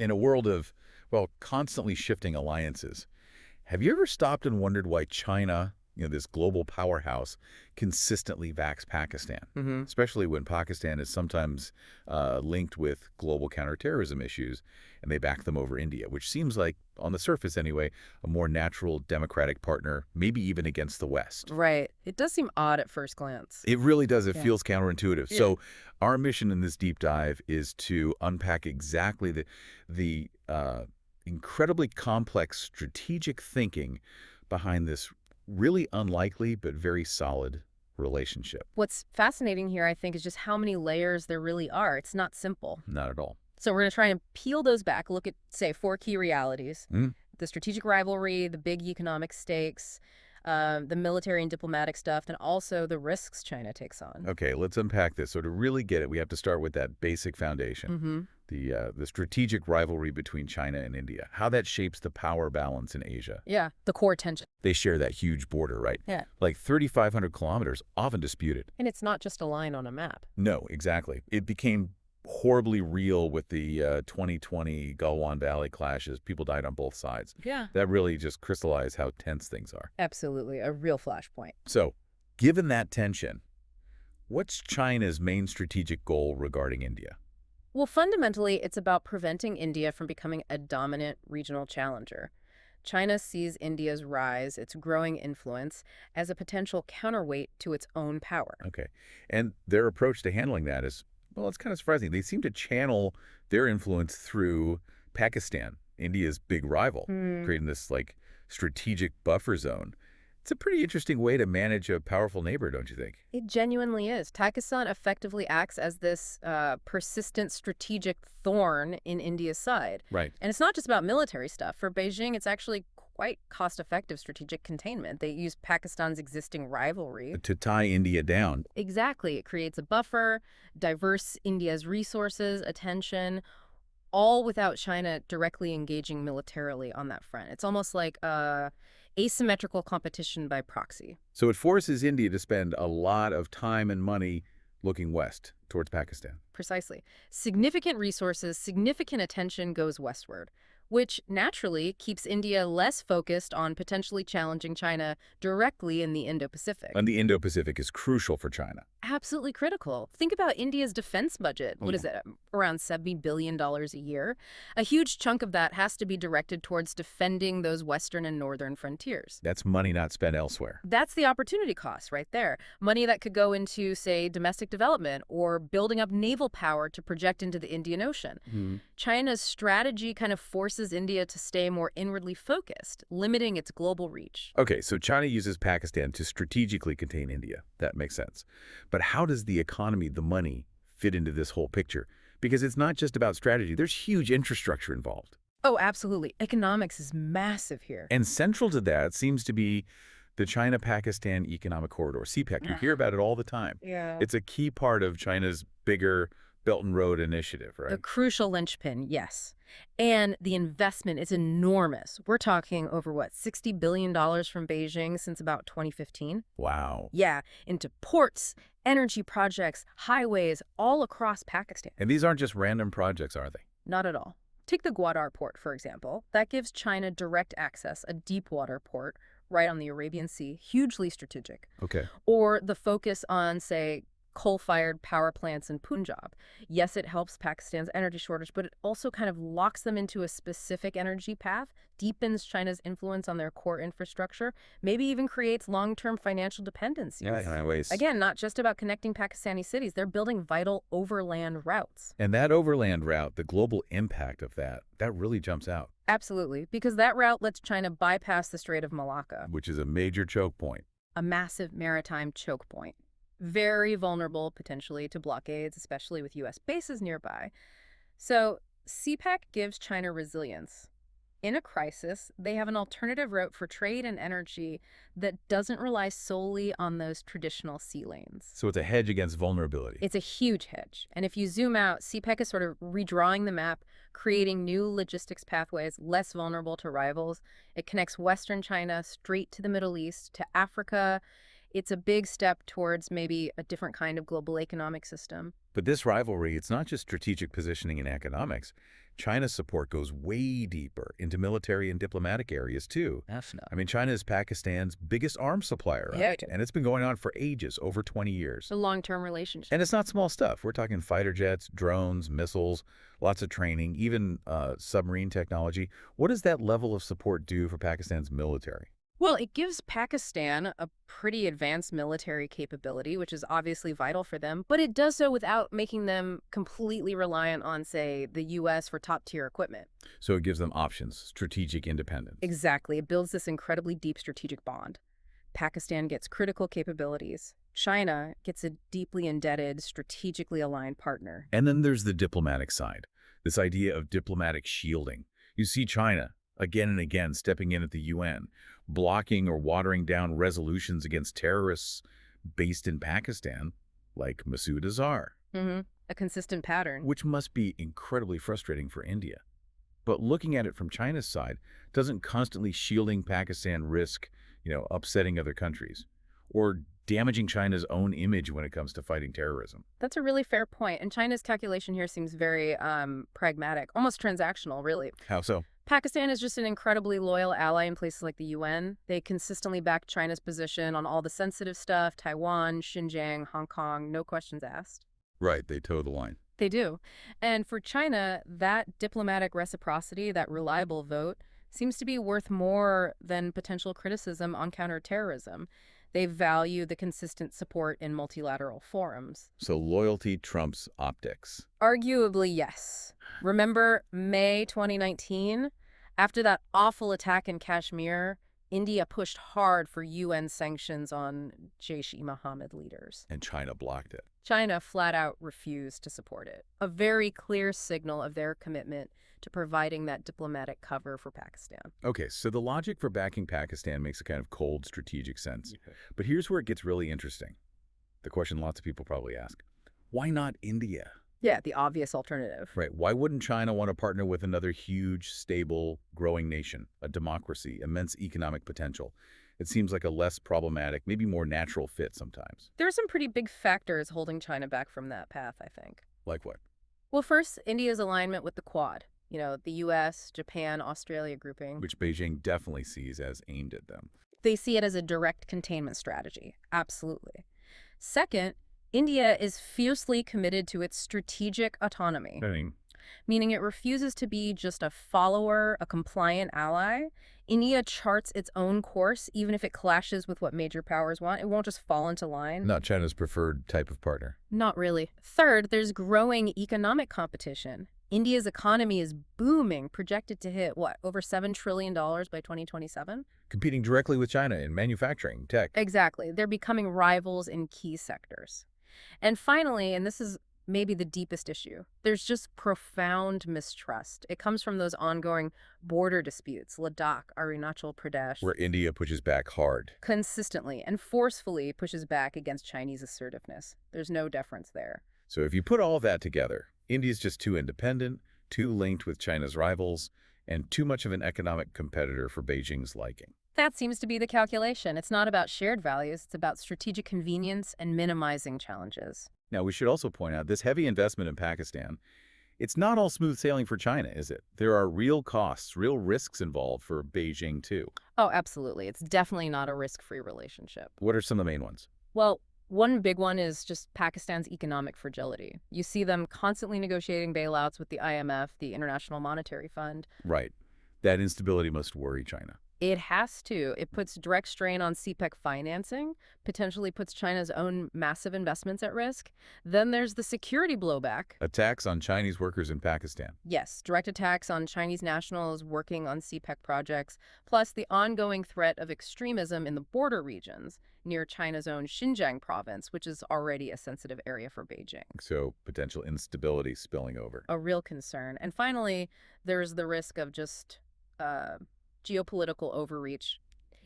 In a world of, well, constantly shifting alliances, have you ever stopped and wondered why China, this global powerhouse, consistently backs Pakistan? Hmm. Especially when Pakistan is sometimes linked with global counterterrorism issues, and they back them over India, which seems like, on the surface anyway, a more natural democratic partner, maybe even against the West. Right. It does seem odd at first glance. It really does. It Yeah. feels counterintuitive. Yeah. So our mission in this deep dive is to unpack exactly the incredibly complex strategic thinking behind this really unlikely but very solid relationship. What's fascinating here, I think, is just how many layers there really are. It's not simple. Not at all. So we're going to try and peel those back, look at, say, four key realities: Mm, the strategic rivalry, the big economic stakes, the military and diplomatic stuff, and also the risks China takes on. Okay, let's unpack this. So to really get it, we have to start with that basic foundation, Mm-hmm. the strategic rivalry between China and India, how that shapes the power balance in Asia. Yeah, the core tension. They share that huge border, right? Yeah. Like 3,500 kilometers, often disputed. And it's not just a line on a map. No, exactly. It became horribly real with the 2020 Galwan Valley clashes. People died on both sides. Yeah. That really just crystallized how tense things are. Absolutely. A real flashpoint. So, given that tension, what's China's main strategic goal regarding India? Well, fundamentally, it's about preventing India from becoming a dominant regional challenger. China sees India's rise, its growing influence, as a potential counterweight to its own power. Okay. And their approach to handling that is, well, it's kind of surprising. They seem to channel their influence through Pakistan, India's big rival, creating this like strategic buffer zone. It's a pretty interesting way to manage a powerful neighbor, don't you think? It genuinely is. Pakistan effectively acts as this persistent strategic thorn in India's side. Right. And it's not just about military stuff. For Beijing, it's actually quite cost-effective strategic containment. They use Pakistan's existing rivalry. To tie India down. Exactly. It creates a buffer, diverts India's resources, attention, all without China directly engaging militarily on that front. It's almost like asymmetrical competition by proxy. So it forces India to spend a lot of time and money looking west towards Pakistan. Precisely. Significant resources, significant attention goes westward, which naturally keeps India less focused on potentially challenging China directly in the Indo-Pacific. And the Indo-Pacific is crucial for China. Absolutely critical. Think about India's defense budget. What is it? Around $70 billion a year. A huge chunk of that has to be directed towards defending those western and northern frontiers. That's money not spent elsewhere. That's the opportunity cost right there. Money that could go into, say, domestic development or building up naval power to project into the Indian Ocean. China's strategy kind of forces India to stay more inwardly focused, limiting its global reach. Okay, so China uses Pakistan to strategically contain India. That makes sense. But how does the economy, the money, fit into this whole picture? Because it's not just about strategy. There's huge infrastructure involved. Oh, absolutely. Economics is massive here. And central to that seems to be the China-Pakistan Economic Corridor, CPEC. You hear about it all the time. Yeah. It's a key part of China's bigger Belt and Road Initiative, The right? crucial linchpin, yes. And the investment is enormous. We're talking over, what, $60 billion from Beijing since about 2015? Wow. Yeah, into ports, energy projects, highways, all across Pakistan. And these aren't just random projects, are they? Not at all. Take the Gwadar port, for example. That gives China direct access, a deep water port right on the Arabian Sea, hugely strategic. Okay. Or the focus on, say, coal-fired power plants in Punjab. Yes, it helps Pakistan's energy shortage, but it also kind of locks them into a specific energy path, deepens China's influence on their core infrastructure, maybe even creates long-term financial dependencies. Highways. Again, not just about connecting Pakistani cities, they're building vital overland routes. And that overland route, the global impact of that really jumps out, Absolutely, because that route lets China bypass the Strait of Malacca, which is a major choke point. a massive maritime choke point. Very vulnerable, potentially, to blockades, especially with U.S. bases nearby. So CPEC gives China resilience. In a crisis, they have an alternative route for trade and energy that doesn't rely solely on those traditional sea lanes. So it's a hedge against vulnerability. It's a huge hedge. And if you zoom out, CPEC is sort of redrawing the map, creating new logistics pathways less vulnerable to rivals. It connects Western China straight to the Middle East, to Africa. It's a big step towards maybe a different kind of global economic system. But this rivalry, it's not just strategic positioning in economics. China's support goes way deeper into military and diplomatic areas, too. Definitely. I mean, China is Pakistan's biggest arms supplier, right? Yeah. And it's been going on for ages, over 20 years. A long-term relationship. And it's not small stuff. We're talking fighter jets, drones, missiles, lots of training, even submarine technology. What does that level of support do for Pakistan's military? Well, it gives Pakistan a pretty advanced military capability, which is obviously vital for them, but it does so without making them completely reliant on, say, the U.S. for top-tier equipment. So it gives them options, strategic independence. Exactly. It builds this incredibly deep strategic bond. Pakistan gets critical capabilities. China gets a deeply indebted, strategically aligned partner. And then there's the diplomatic side, this idea of diplomatic shielding. You see China, again and again, stepping in at the UN, blocking or watering down resolutions against terrorists based in Pakistan, like Masood Azhar. A consistent pattern. Which must be incredibly frustrating for India. But looking at it from China's side, doesn't constantly shielding Pakistan risk, upsetting other countries or damaging China's own image when it comes to fighting terrorism? That's a really fair point, and China's calculation here seems very pragmatic, almost transactional, really. How so? Pakistan is just an incredibly loyal ally in places like the UN. They consistently back China's position on all the sensitive stuff, Taiwan, Xinjiang, Hong Kong, no questions asked. Right, they toe the line. They do. And for China, that diplomatic reciprocity, that reliable vote, seems to be worth more than potential criticism on counterterrorism. They value the consistent support in multilateral forums. So loyalty trumps optics. Arguably, yes. Remember May 2019? After that awful attack in Kashmir, India pushed hard for UN sanctions on Jaish-e-Mohammed leaders. And China blocked it. China flat out refused to support it. A very clear signal of their commitment to providing that diplomatic cover for Pakistan. Okay, so the logic for backing Pakistan makes a kind of cold strategic sense. Okay. But here's where it gets really interesting. The question lots of people probably ask, why not India? Yeah, the obvious alternative. Right. Why wouldn't China want to partner with another huge, stable, growing nation, a democracy, immense economic potential? It seems like a less problematic, maybe more natural fit sometimes. There are some pretty big factors holding China back from that path, I think. Like what? Well, first, India's alignment with the Quad. The U.S., Japan, Australia grouping. Which Beijing definitely sees as aimed at them. They see it as a direct containment strategy. Absolutely. Second, India is fiercely committed to its strategic autonomy, meaning it refuses to be just a follower, a compliant ally. India charts its own course, even if it clashes with what major powers want. It won't just fall into line. Not China's preferred type of partner. Not really. Third, there's growing economic competition. India's economy is booming, projected to hit, over $7 trillion by 2027? Competing directly with China in manufacturing, tech. Exactly. They're becoming rivals in key sectors. And finally, and this is maybe the deepest issue, there's just profound mistrust. It comes from those ongoing border disputes, Ladakh, Arunachal Pradesh. Where India pushes back hard. Consistently and forcefully pushes back against Chinese assertiveness. There's no deference there. So if you put all that together, India's just too independent, too linked with China's rivals, and too much of an economic competitor for Beijing's liking. That seems to be the calculation. It's not about shared values. It's about strategic convenience and minimizing challenges. Now, we should also point out this heavy investment in Pakistan, it's not all smooth sailing for China, is it? There are real costs, real risks involved for Beijing, too. Oh, absolutely. It's definitely not a risk-free relationship. What are some of the main ones? Well, one big one is just Pakistan's economic fragility. You see them constantly negotiating bailouts with the IMF, the International Monetary Fund. Right. That instability must worry China. It has to. It puts direct strain on CPEC financing, potentially puts China's own massive investments at risk. Then there's the security blowback. Attacks on Chinese workers in Pakistan. Yes, direct attacks on Chinese nationals working on CPEC projects, plus the ongoing threat of extremism in the border regions near China's own Xinjiang province, which is already a sensitive area for Beijing. So potential instability spilling over. A real concern. And finally, there's the risk of just geopolitical overreach,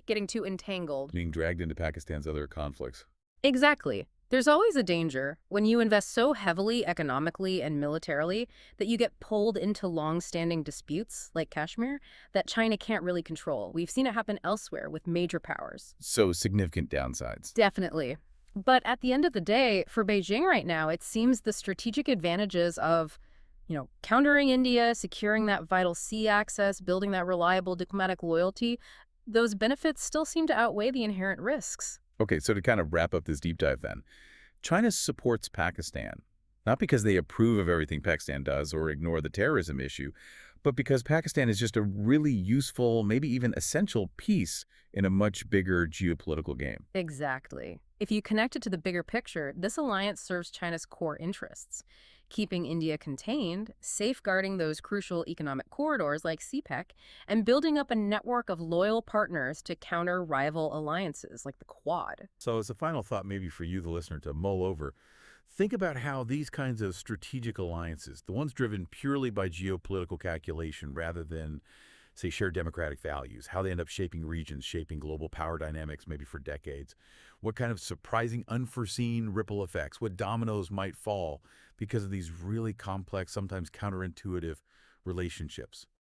getting too entangled. Being dragged into Pakistan's other conflicts. Exactly. There's always a danger when you invest so heavily economically and militarily that you get pulled into long-standing disputes, like Kashmir, that China can't really control. We've seen it happen elsewhere with major powers. So significant downsides. Definitely. But at the end of the day, for Beijing right now, it seems the strategic advantages of Countering India, securing that vital sea access, building that reliable diplomatic loyalty, those benefits still seem to outweigh the inherent risks. Okay, so to kind of wrap up this deep dive then, China supports Pakistan, not because they approve of everything Pakistan does or ignore the terrorism issue, but because Pakistan is just a really useful, maybe even essential piece in a much bigger geopolitical game. Exactly. If you connect it to the bigger picture, this alliance serves China's core interests, keeping India contained, safeguarding those crucial economic corridors like CPEC, and building up a network of loyal partners to counter rival alliances like the Quad. So as a final thought, maybe for you, the listener, to mull over, think about how these kinds of strategic alliances, the ones driven purely by geopolitical calculation rather than, say, shared democratic values, how they end up shaping regions, shaping global power dynamics maybe for decades, what kind of surprising, unforeseen ripple effects, what dominoes might fall because of these really complex, sometimes counterintuitive relationships.